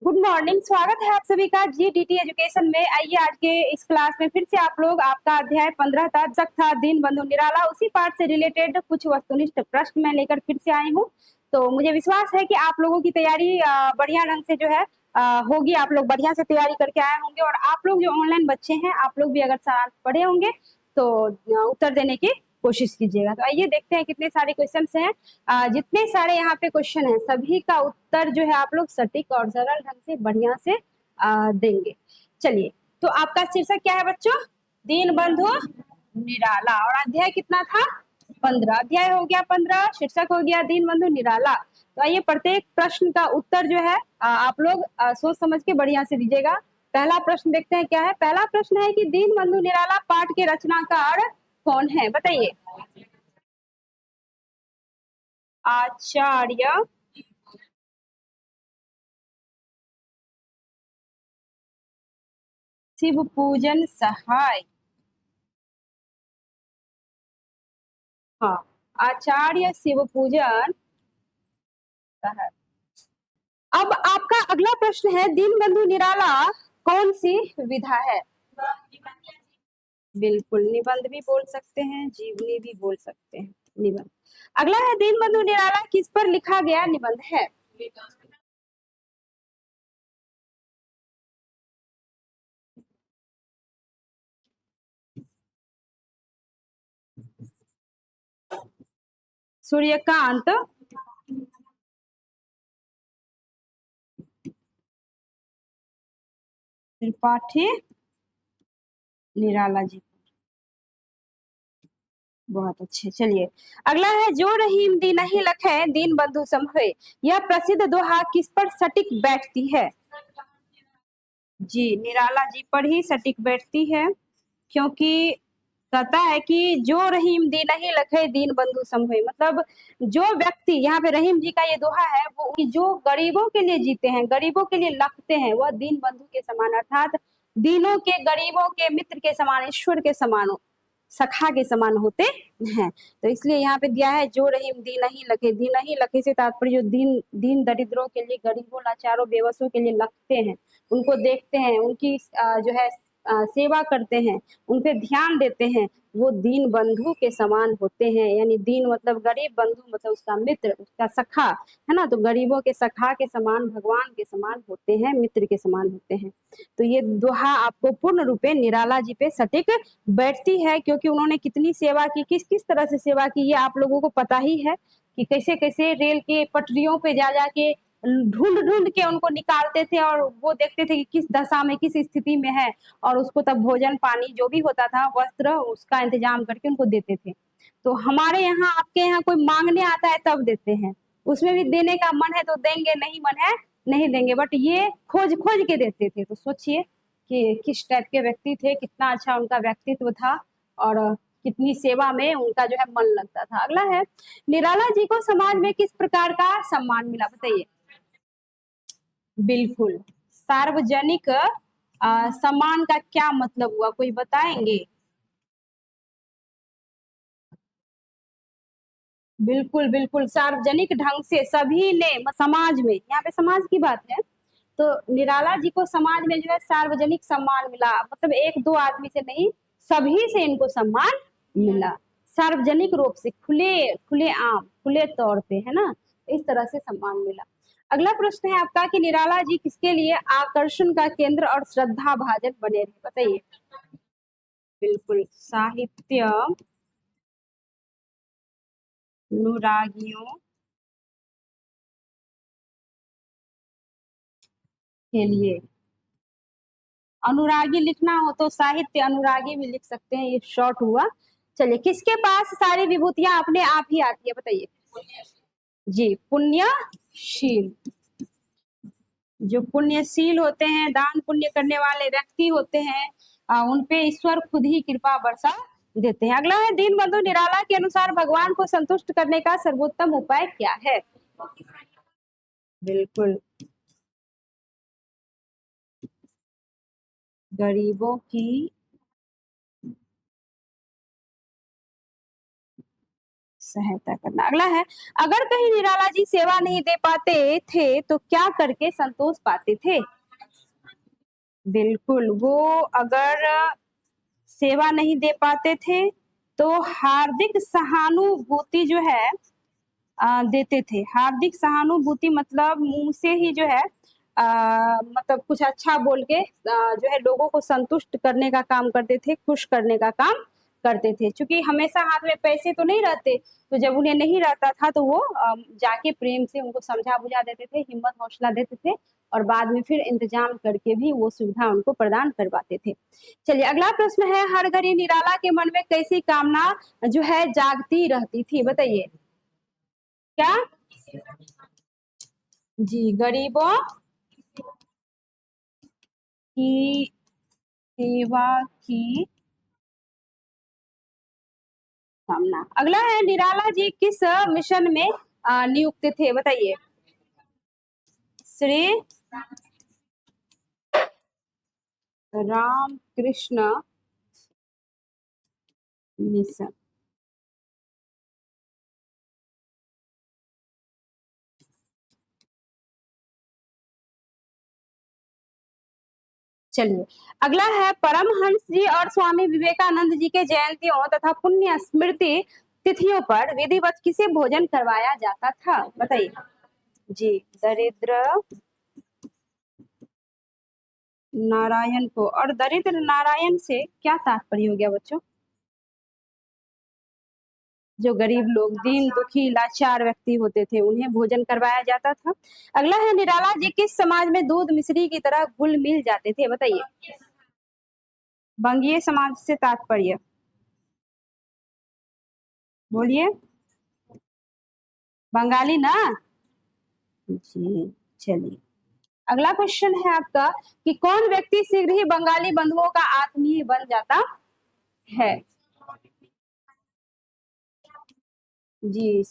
Good morning. स्वागत है आप सभी का जीडीटी एजुकेशन में। आइए आज के इस क्लास में फिर से आप लोग आपका अध्याय 15 तक था दीनबंधु निराला, उसी पार्ट से रिलेटेड कुछ वस्तुनिष्ठ प्रश्न मैं लेकर फिर से आई हूँ। तो मुझे विश्वास है कि आप लोगों की तैयारी बढ़िया ढंग से जो है होगी। आप लोग बढ़िया से तैयारी करके आए होंगे और आप लोग जो ऑनलाइन बच्चे हैं आप लोग भी अगर साथ पढ़े होंगे तो उत्तर देने की कोशिश कीजिएगा। तो आइए देखते हैं कितने सारे क्वेश्चन हैं। जितने सारे यहाँ पे क्वेश्चन हैं सभी का उत्तर जो है आप लोग सटीक और सरल ढंग से बढ़िया से देंगे। चलिए, तो आपका शीर्षक क्या है बच्चों? दीनबंधु निराला। और अध्याय कितना था? 15। अध्याय हो गया 15, शीर्षक हो गया दीनबंधु निराला। तो आइए प्रत्येक प्रश्न का उत्तर जो है आप लोग सोच समझ के बढ़िया से दीजिएगा। पहला प्रश्न देखते हैं क्या है। पहला प्रश्न है कि दीनबंधु निराला पाठ के रचनाकार कौन है? बताइए। आचार्य शिव पूजन सहाय। हाँ, आचार्य शिव पूजन सहाय। अब आपका अगला प्रश्न है दीनबंधु निराला कौन सी विधा है? बिल्कुल, निबंध भी बोल सकते हैं, जीवनी भी बोल सकते हैं। निबंध। अगला है दीनबंधु निराला किस पर लिखा गया निबंध है? सूर्यकांत त्रिपाठी निराला जी। बहुत अच्छे। चलिए, अगला है जो रहीम दी नहीं लखे दीन बंधु समहे, यह प्रसिद्ध दोहा किस पर सटीक बैठती है? जी, निराला जी पर ही सटीक बैठती है, क्योंकि कहता है कि जो रहीम दी नहीं लखे दीन बंधु समहे, मतलब जो व्यक्ति, यहाँ पे रहीम जी का ये दोहा है, वो जो गरीबों के लिए जीते हैं, गरीबों के लिए लखते हैं, वह दीन बंधु के समान, अर्थात दीनों के, गरीबों के मित्र के समान, ईश्वर के समान, सखा के समान होते हैं। तो इसलिए यहाँ पे दिया है जो रहीम दी नहीं लखे। दी नहीं लखे से तात्पर्य जो दीन दीन दरिद्रों के लिए, गरीबों, लाचारों, बेबसों के लिए लगते हैं, उनको देखते हैं, उनकी जो है सेवा करते हैं, उन पे ध्यान देते हैं, वो दीन बंधु के समान होते हैं। यानी दीन मतलब गरीब, बंधु मतलब उसका मित्र, उसका सखा, है ना। तो गरीबों के सखा के समान, भगवान के समान होते हैं, मित्र के समान होते हैं। तो ये दोहा आपको पूर्ण रूपे निराला जी पे सटीक बैठती है, क्योंकि उन्होंने कितनी सेवा की, किस किस तरह से सेवा की, ये आप लोगों को पता ही है कि कैसे कैसे रेल के पटरियों पे जा जाके ढूंढ ढूंढ के उनको निकालते थे और वो देखते थे कि किस दशा में, किस स्थिति में है, और उसको तब भोजन पानी जो भी होता था, वस्त्र, उसका इंतजाम करके उनको देते थे। तो हमारे यहाँ, आपके यहाँ कोई मांगने आता है तब देते हैं, उसमें भी देने का मन है तो देंगे, नहीं मन है नहीं देंगे, बट ये खोज खोज के देते थे। तो सोचिए कि किस टाइप के व्यक्ति थे, कितना अच्छा उनका व्यक्तित्व था और कितनी सेवा में उनका जो है मन लगता था। अगला है निराला जी को समाज में किस प्रकार का सम्मान मिला? बताइए। बिल्कुल, सार्वजनिक सम्मान का क्या मतलब हुआ, कोई बताएंगे? बिल्कुल बिल्कुल, सार्वजनिक ढंग से सभी ने, समाज में, यहाँ पे समाज की बात है, तो निराला जी को समाज में जो है सार्वजनिक सम्मान मिला, मतलब एक दो आदमी से नहीं, सभी से इनको सम्मान मिला, सार्वजनिक रूप से, खुले खुले आम, खुले तौर पे, है ना। इस तरह से सम्मान मिला। अगला प्रश्न है आपका कि निराला जी किसके लिए आकर्षण का केंद्र और श्रद्धा भाजन बने रहे? बताइए। बिल्कुल, साहित्य अनुरागियों के लिए। अनुरागी लिखना हो तो साहित्य अनुरागी भी लिख सकते हैं, ये शॉर्ट हुआ। चलिए, किसके पास सारी विभूतियां अपने आप ही आती है? बताइए। जी, पुण्यशील। जो पुण्यशील होते हैं, दान पुण्य करने वाले व्यक्ति होते हैं, उन पे ईश्वर खुद ही कृपा बरसा देते हैं। अगला है दीनबंधु निराला के अनुसार भगवान को संतुष्ट करने का सर्वोत्तम उपाय क्या है? बिल्कुल, गरीबों की सहायता करना। अगला है, अगर कहीं निराला जी सेवा नहीं दे पाते थे तो क्या करके संतोष पाते थे? बिल्कुल, वो अगर सेवा नहीं दे पाते थे तो हार्दिक सहानुभूति जो है देते थे। हार्दिक सहानुभूति मतलब मुँह से ही जो है मतलब कुछ अच्छा बोल के जो है लोगों को संतुष्ट करने का काम करते थे, खुश करने का काम करते थे। चूँकि हमेशा हाथ में पैसे तो नहीं रहते, तो जब उन्हें नहीं रहता था तो वो जाके प्रेम से उनको समझा-बुझा देते थे, हिम्मत हौसला देते थे और बाद में फिर इंतज़ाम करके भी वो सुविधा उनको प्रदान करवाते थे। चलिए अगला प्रश्न है, हर घड़ी निराला के मन में कैसी कामना जो है जागती रहती थी? बताइए। क्या? जी, गरीबों की सेवा की कामना। अगला है, निराला जी किस मिशन में नियुक्त थे? बताइए। श्री रामकृष्ण मिशन। चलिए, अगला है, परमहंस जी और स्वामी विवेकानंद जी के जयंतियों तथा पुण्य स्मृति तिथियों पर विधिवत किसे भोजन करवाया जाता था? बताइए। जी, दरिद्र नारायण को। और दरिद्र नारायण से क्या तात्पर्य हो गया बच्चों? जो गरीब लोग, दीन दुखी लाचार व्यक्ति होते थे, उन्हें भोजन करवाया जाता था। अगला है, निराला जी किस समाज में दूध मिश्री की तरह घुल मिल जाते थे? बताइए। बंगीय समाज से तात्पर्य बोलिए। बंगाली ना? जी, चलिए अगला क्वेश्चन है आपका कि कौन व्यक्ति शीघ्र ही बंगाली बंधुओं का आत्मीय बन जाता है? जी,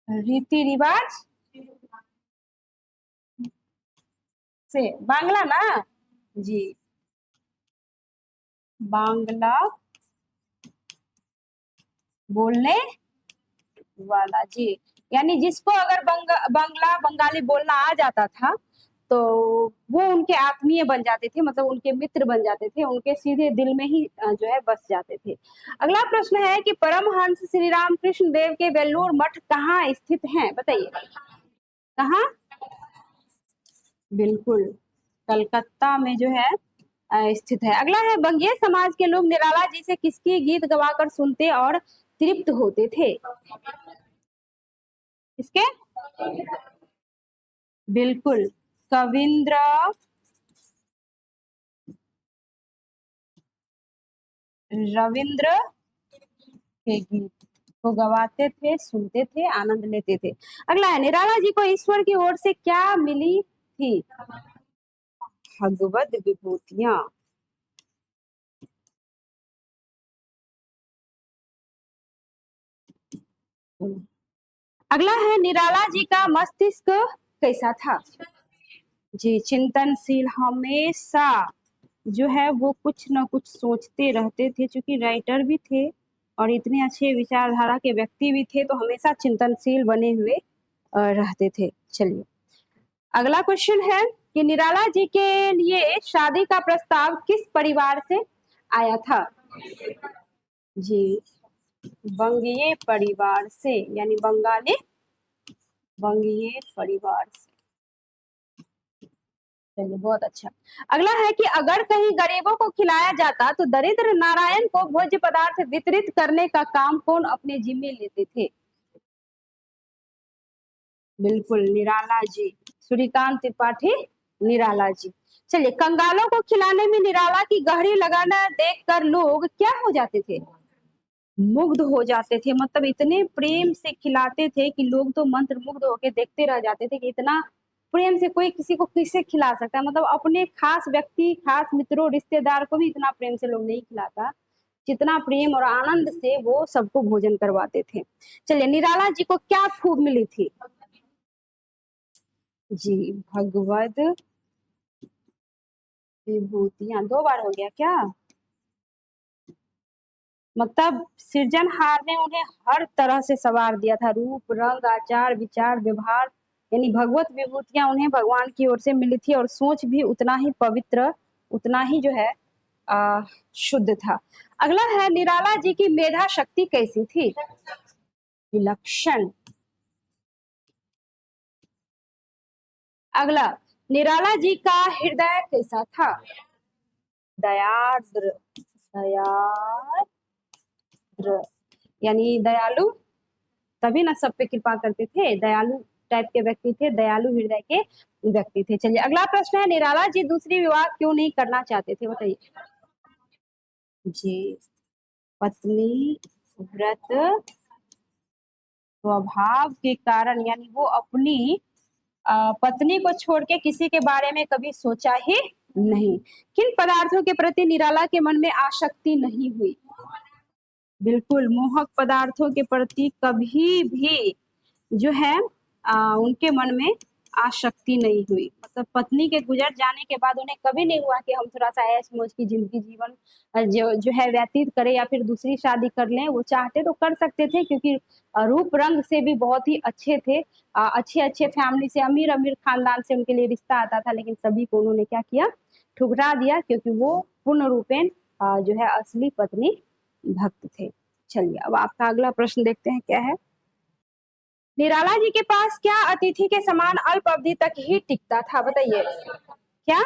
रीति रिवाज से। बांग्ला ना? जी, बांग्ला बोलने वाला। जी, यानी जिसको अगर बांग्ला बंगाली बोलना आ जाता था तो वो उनके आत्मीय बन जाते थे, मतलब उनके मित्र बन जाते थे, उनके सीधे दिल में ही जो है बस जाते थे। अगला प्रश्न है कि परमहंस श्री रामकृष्ण देव के बेलूर मठ कहाँ स्थित हैं? बताइए। कहाँ? बिल्कुल, कलकत्ता में जो है स्थित है। अगला है, बंगीय समाज के लोग निराला जी से किसकी गीत गवाकर सुनते और तृप्त होते थे? किसके? बिल्कुल, कविंद्र रविंद्र के गीत को गवाते थे, सुनते थे, आनंद लेते थे। अगला है, निराला जी को ईश्वर की ओर से क्या मिली थी? भगवद विभूतियां। अगला है, निराला जी का मस्तिष्क कैसा था? जी, चिंतनशील, हमेशा जो है वो कुछ ना कुछ सोचते रहते थे, चूंकि राइटर भी थे और इतने अच्छे विचारधारा के व्यक्ति भी थे तो हमेशा चिंतनशील बने हुए रहते थे। चलिए अगला क्वेश्चन है कि निराला जी के लिए शादी का प्रस्ताव किस परिवार से आया था? जी, बंगीय परिवार से, यानी बंगाली बंगीय परिवार से। चलिए बहुत अच्छा। अगला है कि अगर कहीं गरीबों को खिलाया जाता तो दरिद्र नारायण को भोज्य पदार्थ वितरित करने का काम कौन अपने जिम्मे लेते थे? बिल्कुल, निराला जी, सूर्यकांत त्रिपाठी निराला जी। चलिए, कंगालों को खिलाने में निराला की गहरी लगन देखकर लोग क्या हो जाते थे? मुग्ध हो जाते थे, मतलब इतने प्रेम से खिलाते थे कि लोग तो मंत्रमुग्ध होके देखते रह जाते थे कि इतना प्रेम से कोई किसी को किसे खिला सकता है। मतलब अपने खास व्यक्ति, खास मित्रों, रिश्तेदार को भी इतना प्रेम से लोग नहीं खिलाता, जितना प्रेम और आनंद से वो सबको भोजन करवाते थे। चलिए, निराला जी को क्या खूब मिली थी? जी, भगवद विभूतियां 2 बार हो गया क्या? मतलब सृजनहार ने उन्हें हर तरह से संवार दिया था, रूप रंग आचार विचार व्यवहार, यानी भगवत विभूतियां उन्हें भगवान की ओर से मिली थी और सोच भी उतना ही पवित्र, उतना ही जो है आ, शुद्ध था। अगला है, निराला जी की मेधा शक्ति कैसी थी? विलक्षण। अगला, निराला जी का हृदय कैसा था? दयाद्र। दयाद्र, यानी दयालु, तभी ना सब पे कृपा करते थे, दयालु टाइप के व्यक्ति थे, दयालु हृदय के व्यक्ति थे। चलिए अगला प्रश्न है, निराला जी दूसरी विवाह क्यों नहीं करना चाहते थे, बताइए। जी, पत्नी व्रत स्वभाव के कारण, यानी वो अपनी पत्नी को छोड़ के किसी के बारे में कभी सोचा ही नहीं। किन पदार्थों के प्रति निराला के मन में आसक्ति नहीं हुई? बिल्कुल, मोहक पदार्थों के प्रति कभी भी जो है उनके मन में आसक्ति नहीं हुई। मतलब पत्नी के गुजर जाने के बाद उन्हें कभी नहीं हुआ कि हम थोड़ा-सा ऐश-मौज की ज़िंदगी जीवन जो जो है व्यतीत करें या फिर दूसरी शादी कर लें। वो चाहते तो कर सकते थे, क्योंकि रूप-रंग से भी बहुत ही अच्छे थे। अच्छे-अच्छे फैमिली से, अमीर-अमीर खानदान से उनके लिए रिश्ता आता था, लेकिन सभी को उन्होंने क्या किया? ठुकरा दिया, क्योंकि वो पूर्ण रूपेण जो है असली पत्नी भक्त थे। चलिए अब आपका अगला प्रश्न देखते हैं क्या है? निराला जी के पास क्या अतिथि के समान अल्प अवधि तक ही टिकता था, बताइए। क्या?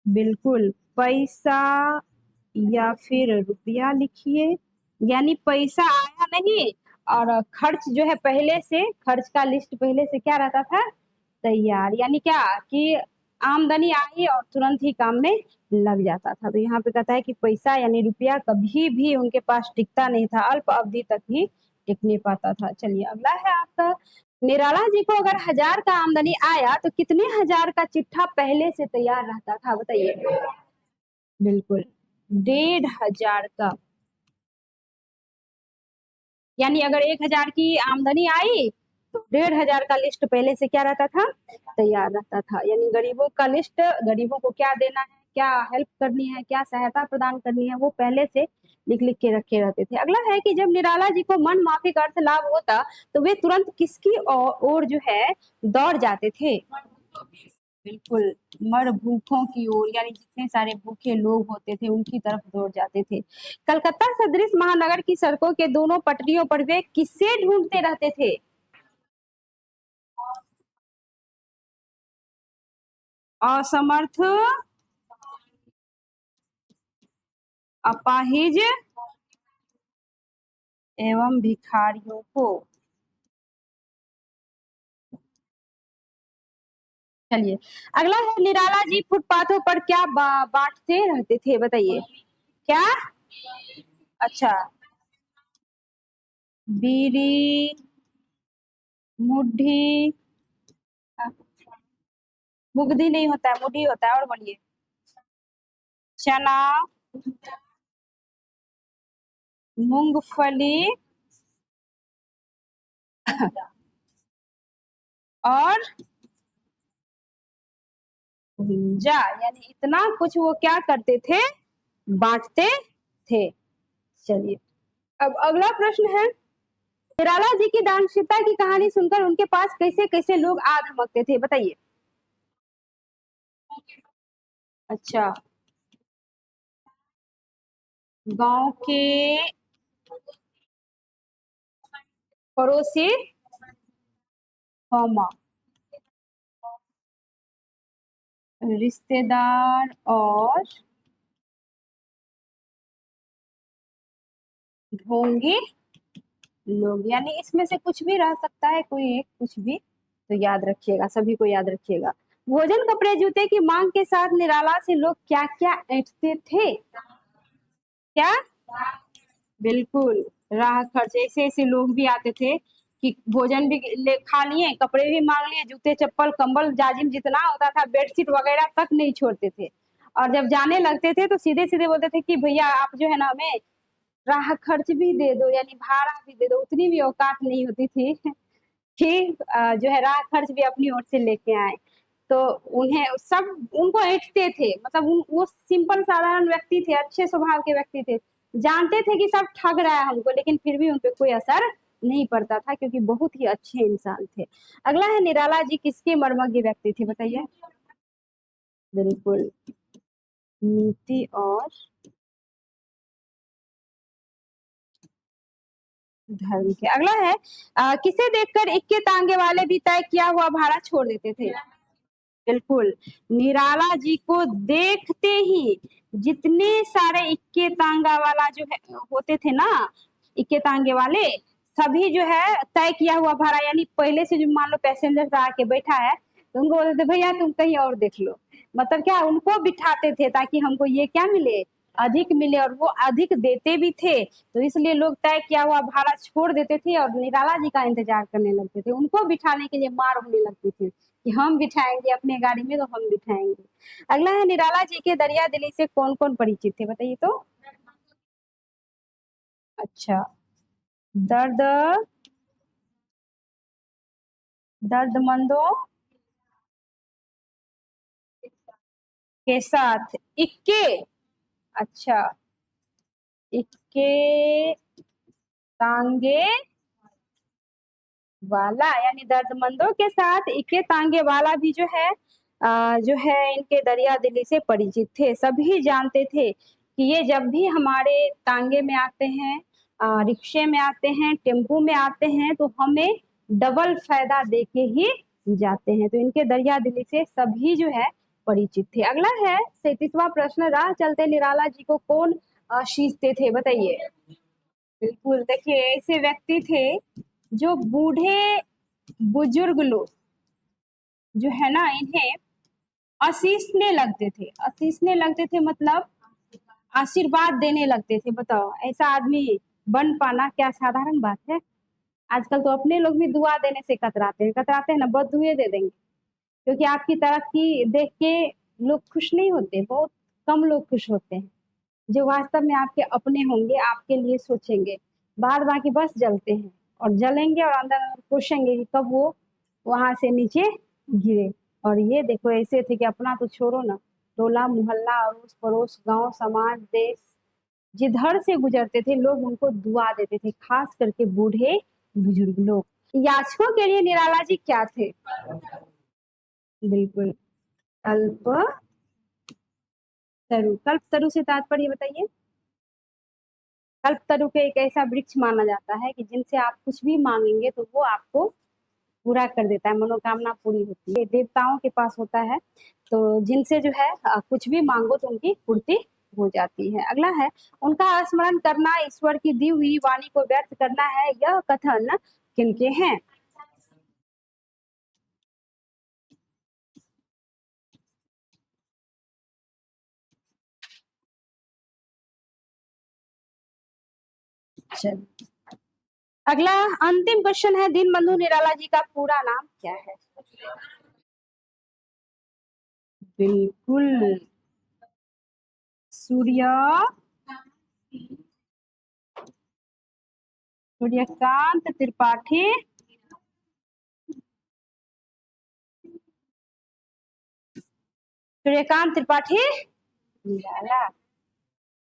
बिल्कुल, पैसा या फिर रुपया लिखिए। यानी पैसा आया नहीं, और खर्च जो है पहले से, खर्च का लिस्ट पहले से क्या रहता था? तैयार। यानी क्या कि आमदनी आई और तुरंत ही काम में लग जाता था। तो यहाँ पे कहता है कि पैसा यानी रुपया कभी भी उनके पास टिकता नहीं था, अल्प अवधि तक ही टिकने पाता था। चलिए अगला है आपका, निराला जी को अगर 1000 का आमदनी आया तो कितने हजार का चिट्ठा पहले से तैयार रहता था, बताइए। बिल्कुल, 1500 का। यानी अगर 1000 की आमदनी आई तो 1500 का लिस्ट पहले से क्या रहता था? तैयार रहता था। यानी गरीबों का लिस्ट, गरीबों को क्या देना है, क्या हेल्प करनी है, क्या सहायता प्रदान करनी है, वो पहले से लिख-लिख के रखे रहते थे। अगला है कि जब निराला जी को मन माफिक अर्थ लाभ होता तो वे तुरंत किसकी ओर जो है दौड़ जाते थे? बिल्कुल, मर भूखों की ओर, यानी जितने सारे भूखे लोग होते थे उनकी तरफ दौड़ जाते थे। कलकत्ता सदृश महानगर की सड़कों के दोनों पटरियों पर वे किसे ढूंढते रहते थे? असमर्थ, अपाहिज एवं भिखारियों को। चलिए अगला है, निराला जी फुटपाथों पर क्या बांटते रहते थे, बताइए। क्या? अच्छा, बीड़ी, मुट्ठी, मुगदी नहीं होता है, मुट्ठी होता है, और बोलिए। चना, मूंगफली और भुंजा, यानी इतना कुछ वो क्या करते थे? बांटते थे। चलिए अब अगला प्रश्न है, निराला जी की दानशीलता की कहानी सुनकर उनके पास कैसे कैसे लोग आ धमकते थे, बताइए। अच्छा, गांव के पड़ोसी, कौमा, रिश्तेदार और ढोंगी लोग, यानी इसमें से कुछ भी रह सकता है, कोई एक कुछ भी। तो याद रखिएगा, सभी को याद रखिएगा। भोजन कपड़े जूते की मांग के साथ निराला से लोग क्या क्या ऐंठते थे? क्या? बिल्कुल, राह खर्च। ऐसे ऐसे लोग भी आते थे कि भोजन भी ले खा लिए, कपड़े भी मांग लिए, जूते चप्पल कंबल जाजिम जितना होता था, बेडशीट वगैरह तक नहीं छोड़ते थे। और जब जाने लगते थे तो सीधे सीधे बोलते थे कि भैया आप जो है ना हमें राह खर्च भी दे दो, यानी भाड़ा भी दे दो। उतनी भी औकात नहीं होती थी कि जो है राह खर्च भी अपनी ओर से लेके आए। तो उन्हें सब उनको ऐंठते थे, मतलब वो सिंपल साधारण व्यक्ति थे, अच्छे स्वभाव के व्यक्ति थे, जानते थे कि सब ठग रहा है हमको, लेकिन फिर भी उन पे कोई असर नहीं पड़ता था क्योंकि बहुत ही अच्छे इंसान थे। अगला है निराला जी किसके मर्मज्ञ व्यक्ति थे बताइए? बिल्कुल, नीति और धर्म के। अगला है किसे देखकर इक्के तांगे वाले भी तय किया हुआ भाड़ा छोड़ देते थे? बिल्कुल, निराला जी को देखते ही जितने सारे इक्के तांगा वाला जो है होते थे ना, इक्के तांगे वाले, सभी जो है तय किया हुआ भाड़ा, यानी पहले से जो मान लो पैसेंजर आके बैठा है, तो उनको बोलते थे भैया तुम कहीं और देख लो। मतलब क्या उनको बिठाते थे ताकि हमको ये क्या मिले, अधिक मिले, और वो अधिक देते भी थे। तो इसलिए लोग तय किया हुआ भाड़ा छोड़ देते थे और निराला जी का इंतजार करने लगते थे। उनको बिठाने के लिए मार होने लगती थी कि हम बिठाएंगे अपने गाड़ी में, तो हम बिठाएंगे। अगला है निराला जी के दरिया दिली से कौन कौन परिचित थे बताइए तो? अच्छा, दर्द दर्दमंदों के साथ इक्के। अच्छा, इक्के तांगे वाला, यानी दर्दमंदों के साथ इक्के तांगे वाला भी जो है जो है इनके दरिया दिली से परिचित थे। सभी जानते थे कि ये जब भी हमारे तांगे में आते हैं, रिक्शे में आते हैं, टेम्पू में आते हैं, तो हमें डबल फायदा देके ही जाते हैं। तो इनके दरिया दिली से सभी जो है परिचित थे। अगला है 37वां प्रश्न, राह चलते निराला जी को कौन सींचते थे बताइए? बिल्कुल, देखिए ऐसे व्यक्ति थे जो बूढ़े बुजुर्ग लोग जो है ना, इन्हें असीसने लगते थे। असीसने लगते थे मतलब आशीर्वाद देने लगते थे। बताओ ऐसा आदमी बन पाना क्या साधारण बात है? आजकल तो अपने लोग भी दुआ देने से कतराते हैं ना, बस दुए दे देंगे, क्योंकि आपकी तरक्की देख के लोग खुश नहीं होते, बहुत कम लोग खुश होते हैं। जो वास्तव में आपके अपने होंगे, आपके लिए सोचेंगे, बाद बाकी बस जलते हैं और जलेंगे और अंदर कोसेंगे कि कब वो वहां से नीचे गिरे। और ये देखो ऐसे थे कि अपना तो छोड़ो ना, टोला मोहल्ला अड़ोस पड़ोस गांव समाज देश जिधर से गुजरते थे लोग उनको दुआ देते थे, खास करके बूढ़े बुजुर्ग लोग। याचकों के लिए निराला जी क्या थे? बिल्कुल, कल्प तरु। कल्प तरु से तात्पर्य बताइए? कल्पतरु के एक ऐसा वृक्ष माना जाता है कि जिनसे आप कुछ भी मांगेंगे तो वो आपको पूरा कर देता है, मनोकामना पूरी होती है। देवताओं के पास होता है, तो जिनसे जो है कुछ भी मांगो तो उनकी पूर्ति हो जाती है। अगला है उनका स्मरण करना ईश्वर की दी हुई वाणी को व्यर्थ करना है, यह कथन किनके हैं? चलिए, अगला अंतिम क्वेश्चन है, दीनबंधु निराला जी का पूरा नाम क्या है? बिल्कुल, सूर्य सूर्यकांत त्रिपाठी सूर्यकांत त्रिपाठी निराला।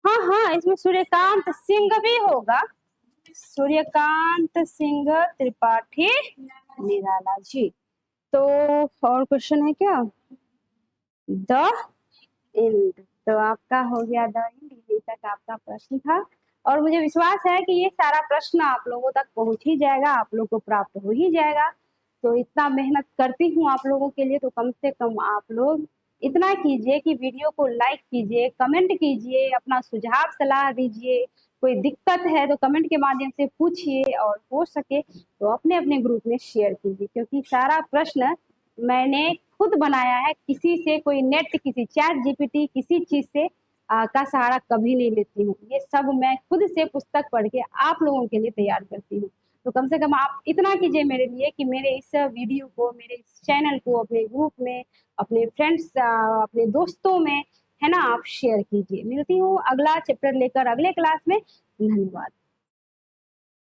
हाँ हाँ, इसमें सूर्यकांत सिंह भी होगा, सूर्यकांत सिंह त्रिपाठी निराला जी। तो और क्वेश्चन है क्या? The end. तो आपका हो गया द एंड, यही तक आपका प्रश्न था। और मुझे विश्वास है कि ये सारा प्रश्न आप लोगों तक पहुंच ही जाएगा, आप लोग को प्राप्त हो ही जाएगा। तो इतना मेहनत करती हूँ आप लोगों के लिए, तो कम से कम आप लोग इतना कीजिए कि वीडियो को लाइक कीजिए, कमेंट कीजिए, अपना सुझाव सलाह दीजिए। कोई दिक्कत है तो कमेंट के माध्यम से पूछिए, और हो सके तो अपने अपने ग्रुप में शेयर कीजिए, क्योंकि सारा प्रश्न मैंने खुद बनाया है, किसी से कोई नेट, किसी चैट जीपीटी, किसी चीज से का सहारा कभी नहीं लेती हूँ। ये सब मैं खुद से पुस्तक पढ़ के आप लोगों के लिए तैयार करती हूँ। तो कम से कम आप इतना कीजिए मेरे लिए कि मेरे इस वीडियो को, मेरे इस चैनल को अपने ग्रुप में, अपने फ्रेंड्स, अपने दोस्तों में, है ना, आप शेयर कीजिए। मिलती हूँ अगला चैप्टर लेकर अगले क्लास में। धन्यवाद।